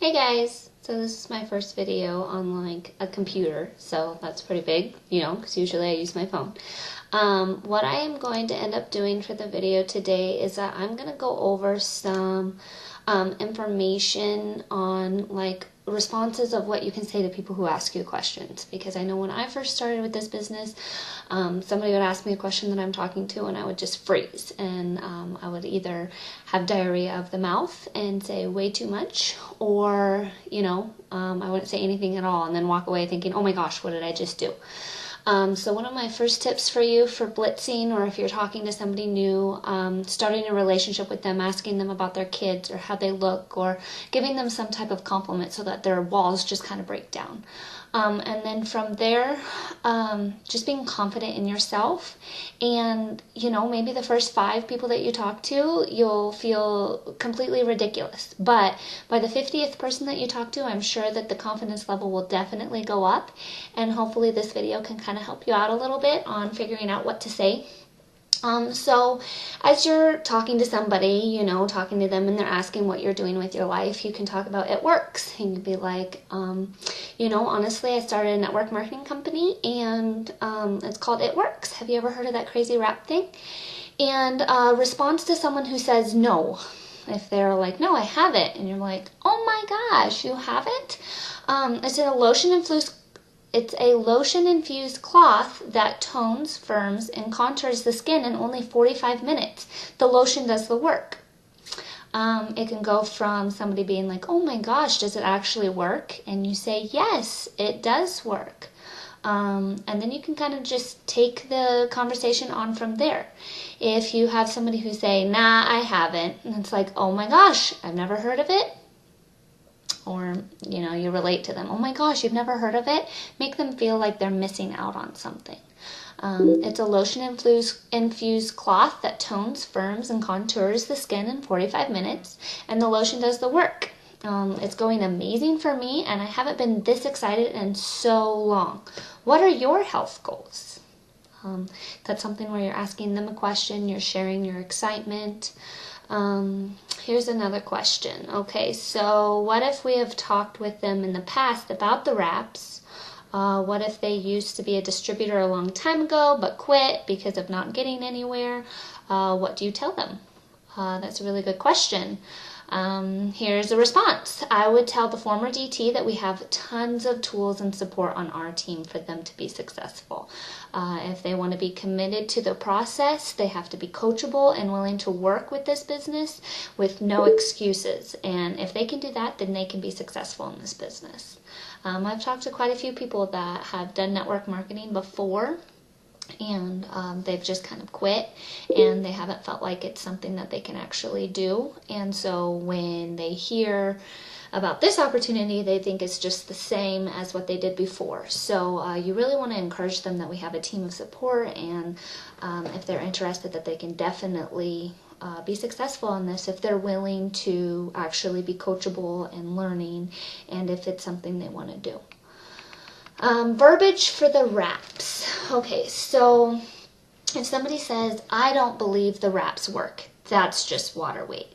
Hey guys! So this is my first video on like a computer, so that's pretty big, because usually I use my phone. What I am going to end up doing for the video today is that I'm going to go over some information on like responses of what you can say to people who ask you questions, because I know when I first started with this business, somebody would ask me a question that I'm talking to and I would just freeze, and I would either have diarrhea of the mouth and say way too much, or I wouldn't say anything at all and then walk away thinking, oh my gosh, what did I just do? So one of my first tips for you for blitzing, or if you're talking to somebody new, starting a relationship with them, asking them about their kids or how they look, or giving them some type of compliment so that their walls just kind of break down. And then from there, just being confident in yourself. And, maybe the first 5 people that you talk to, you'll feel completely ridiculous. But by the 50th person that you talk to, I'm sure that the confidence level will definitely go up. And hopefully this video can kind of help you out a little bit on figuring out what to say. So as you're talking to somebody, talking to them and they're asking what you're doing with your life, you can talk about it works. You can be like, honestly, I started a network marketing company and it's called It Works. Have you ever heard of that crazy rap thing? And response to someone who says no. If they're like, no, I haven't. And you're like, oh my gosh, you haven't? It's a lotion-infused cloth that tones, firms, and contours the skin in only 45 minutes. The lotion does the work. It can go from somebody being like, oh my gosh, does it actually work? And you say, yes, it does work. And then you can kind of just take the conversation on from there. If you have somebody who say, nah, I haven't, and it's like, oh my gosh, I've never heard of it. Or, you relate to them. Oh my gosh, you've never heard of it? Make them feel like they're missing out on something. It's a lotion-infused cloth that tones, firms, and contours the skin in 45 minutes. And the lotion does the work. It's going amazing for me, and I haven't been this excited in so long. What are your health goals? That's something where you're asking them a question, you're sharing your excitement. Here's another question. Okay, so what if we have talked with them in the past about the wraps? What if they used to be a distributor a long time ago but quit because of not getting anywhere? What do you tell them? That's a really good question. Here's a response. I would tell the former DT that we have tons of tools and support on our team for them to be successful. If they want to be committed to the process, they have to be coachable and willing to work with this business with no excuses. And if they can do that, then they can be successful in this business. I've talked to quite a few people that have done network marketing before, and they've just kind of quit, and they haven't felt like it's something that they can actually do. And so when they hear about this opportunity, they think it's just the same as what they did before. So you really want to encourage them that we have a team of support, and if they're interested, that they can definitely be successful in this if they're willing to actually be coachable and learning, and if it's something they want to do. Verbiage for the wraps. Okay, so if somebody says, I don't believe the wraps work, that's just water weight.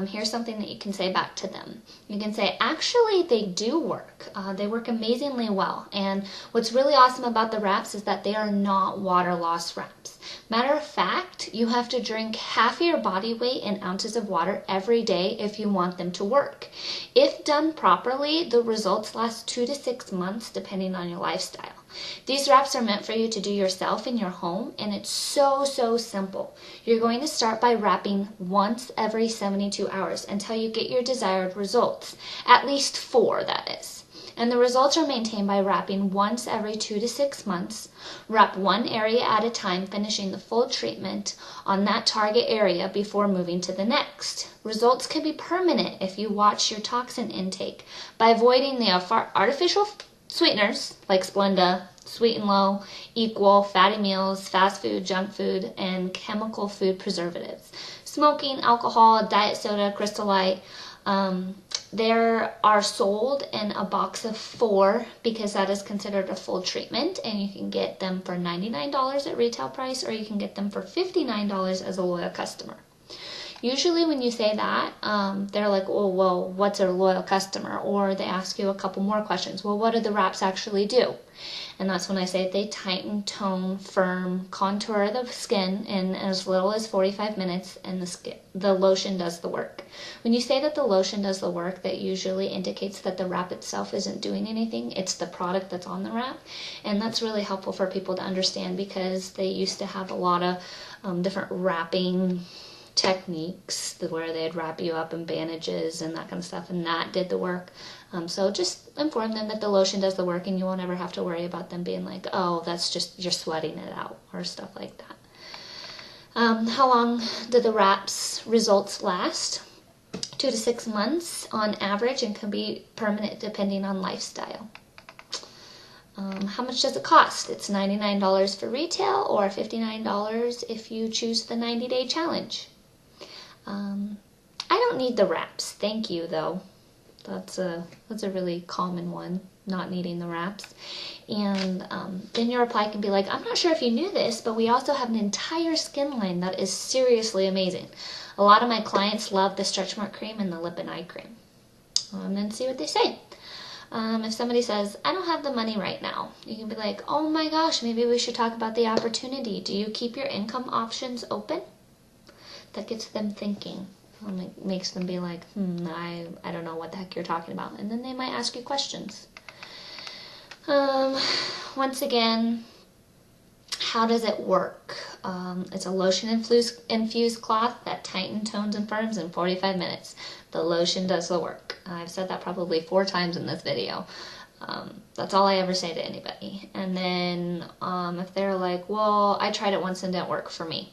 Here's something that you can say back to them. You can say, actually, they do work. They work amazingly well. And what's really awesome about the wraps is that they are not water loss wraps. Matter of fact, you have to drink half your body weight in ounces of water every day if you want them to work. If done properly, the results last 2 to 6 months depending on your lifestyle. These wraps are meant for you to do yourself in your home, and it's so simple. You're going to start by wrapping once every 72 hours until you get your desired results. At least 4, that is. And the results are maintained by wrapping once every 2 to 6 months. Wrap one area at a time, finishing the full treatment on that target area before moving to the next. Results can be permanent if you watch your toxin intake by avoiding the artificial sweeteners like Splenda, Sweet and Low, Equal, fatty meals, fast food, junk food, and chemical food preservatives. Smoking, alcohol, diet soda, Crystal Light. There are sold in a box of 4 because that is considered a full treatment, and you can get them for $99 at retail price, or you can get them for $59 as a loyal customer. Usually when you say that, they're like, oh, well, what's a loyal customer? Or they ask you a couple more questions. Well, what do the wraps actually do? And that's when I say they tighten, tone, firm, contour the skin in as little as 45 minutes, and the lotion does the work. When you say that the lotion does the work, that usually indicates that the wrap itself isn't doing anything. It's the product that's on the wrap. And that's really helpful for people to understand, because they used to have a lot of different wrapping techniques where they'd wrap you up in bandages and that kind of stuff, and that did the work. So just inform them that the lotion does the work, and you won't ever have to worry about them being like, oh, that's just, you're sweating it out, or stuff like that. How long do the wraps results last? 2 to 6 months on average, and can be permanent depending on lifestyle. How much does it cost? It's $99 for retail, or $59 if you choose the 90-day challenge. I don't need the wraps, thank you, though. That's a really common one, not needing the wraps. And then your reply can be like, I'm not sure if you knew this, but we also have an entire skin line that is seriously amazing. A lot of my clients love the stretch mark cream and the lip and eye cream. And then see what they say. If somebody says, I don't have the money right now, you can be like, oh my gosh, maybe we should talk about the opportunity. Do you keep your income options open? That gets them thinking. It makes them be like, I don't know what the heck you're talking about. And then they might ask you questions. Once again, how does it work? It's a lotion-infused cloth that tightens, tones, and firms in 45 minutes. The lotion does the work. I've said that probably 4 times in this video. That's all I ever say to anybody. And then if they're like, well, I tried it once and it didn't work for me.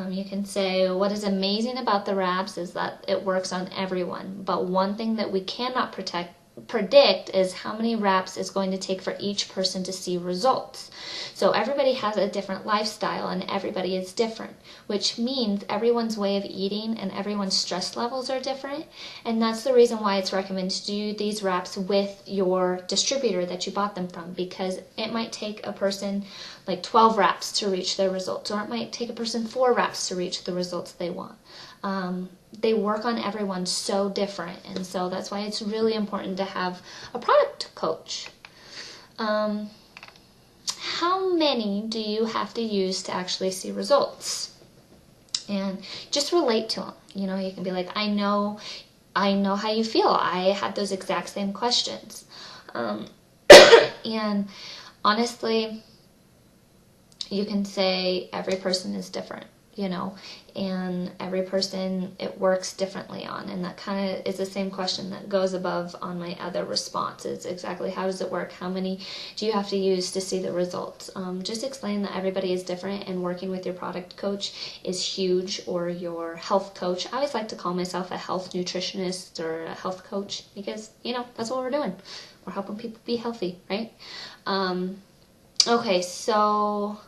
You can say, what is amazing about the wraps is that it works on everyone. But one thing that we cannot predict is how many wraps it's going to take for each person to see results. So everybody has a different lifestyle, and everybody is different, which means everyone's way of eating and everyone's stress levels are different. And that's the reason why it's recommended to do these wraps with your distributor that you bought them from, because it might take a person like 12 wraps to reach their results, or it might take a person 4 wraps to reach the results they want. They work on everyone so different, and so that's why it's really important to have a product coach. How many do you have to use to actually see results? And just relate to them. You know, you can be like, I know how you feel. I had those exact same questions. And honestly, you can say every person is different, you know, and every person it works differently on. And that kind of is the same question that goes above on my other responses. Exactly how does it work? How many do you have to use to see the results? Just explain that everybody is different, and working with your product coach is huge, or your health coach. I always like to call myself a health nutritionist or a health coach, because, you know, that's what we're doing. We're helping people be healthy, right? Okay, so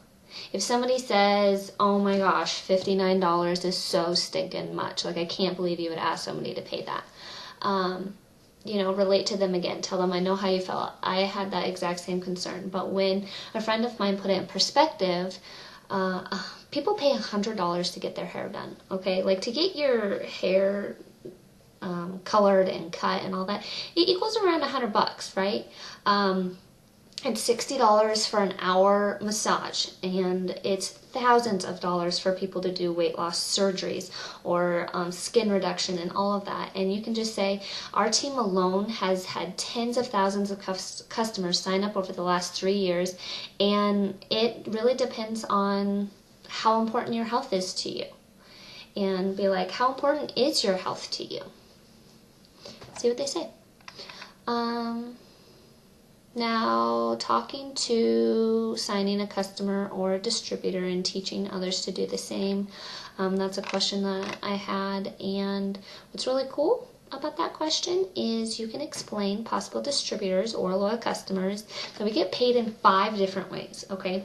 if somebody says, oh my gosh, $59 is so stinking much, like I can't believe you would ask somebody to pay that, you know, relate to them again. Tell them, I know how you felt. I had that exact same concern. But when a friend of mine put it in perspective, people pay $100 to get their hair done, okay? Like, to get your hair colored and cut and all that, it equals around $100, right? It's $60 for an hour massage, and it's thousands of dollars for people to do weight loss surgeries or skin reduction and all of that. And you can just say, our team alone has had tens of thousands of customers sign up over the last 3 years, and it really depends on how important your health is to you. And be like, how important is your health to you? See what they say. Now, talking to signing a customer or a distributor and teaching others to do the same, that's a question that I had. And what's really cool about that question is you can explain possible distributors or loyal customers that we get paid in 5 different ways, okay?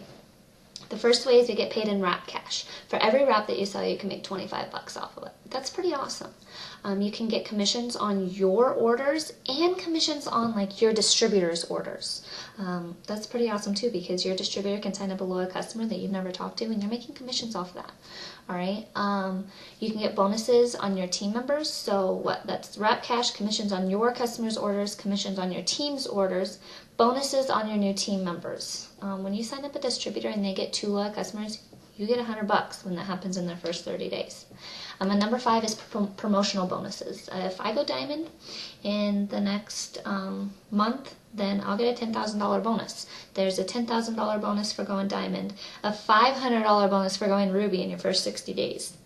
The first way is you get paid in wrap cash. For every wrap that you sell, you can make 25 bucks off of it. That's pretty awesome. You can get commissions on your orders and commissions on like your distributor's orders. That's pretty awesome too, because your distributor can sign up a loyal customer that you've never talked to, and you're making commissions off that. All right. You can get bonuses on your team members. So that's wrap cash, commissions on your customers' orders, commissions on your team's orders, bonuses on your new team members. When you sign up a distributor and they get 2 loyal customers, you get $100 when that happens in their first 30 days. And number 5 is promotional bonuses. If I go diamond in the next month, then I'll get a $10,000 bonus. There's a $10,000 bonus for going diamond, a $500 bonus for going ruby in your first 60 days,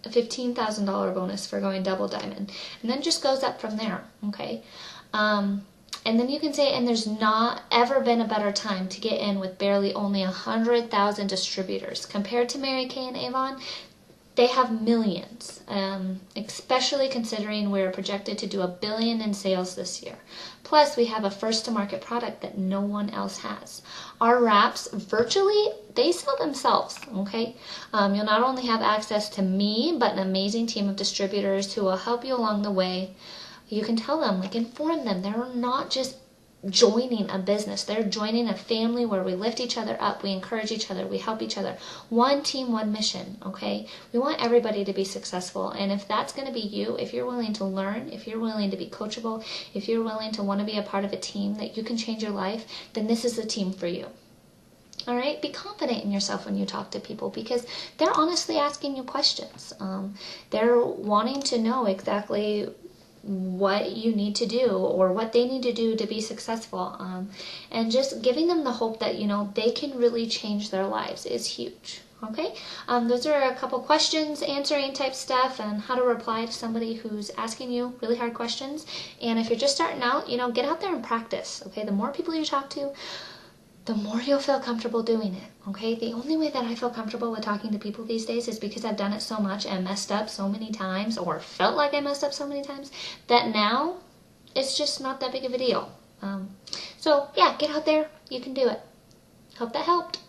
a $15,000 bonus for going double diamond, and then just goes up from there, okay? And then you can say, and there's not ever been a better time to get in with barely only 100,000 distributors. Compared to Mary Kay and Avon, they have millions, especially considering we're projected to do $1 billion in sales this year. Plus, we have a first-to-market product that no one else has. Our wraps, virtually, they sell themselves, okay? You'll not only have access to me, but an amazing team of distributors who will help you along the way. You can tell them, like, inform them. They're not just joining a business. They're joining a family where we lift each other up, we encourage each other, we help each other. One team, one mission, okay? We want everybody to be successful, and if that's going to be you, if you're willing to learn, if you're willing to be coachable, if you're willing to want to be a part of a team that you can change your life, then this is the team for you. All right, be confident in yourself when you talk to people, because they're honestly asking you questions. They're wanting to know exactly what you need to do or what they need to do to be successful, and just giving them the hope that, you know, they can really change their lives is huge. Okay, those are a couple questions, answering type stuff, and how to reply to somebody who's asking you really hard questions. And if you're just starting out, you know, get out there and practice. Okay, the more people you talk to, the more you'll feel comfortable doing it, okay? The only way that I feel comfortable with talking to people these days is because I've done it so much and messed up so many times, or felt like I messed up so many times, that now it's just not that big of a deal. So yeah, get out there. You can do it. Hope that helped.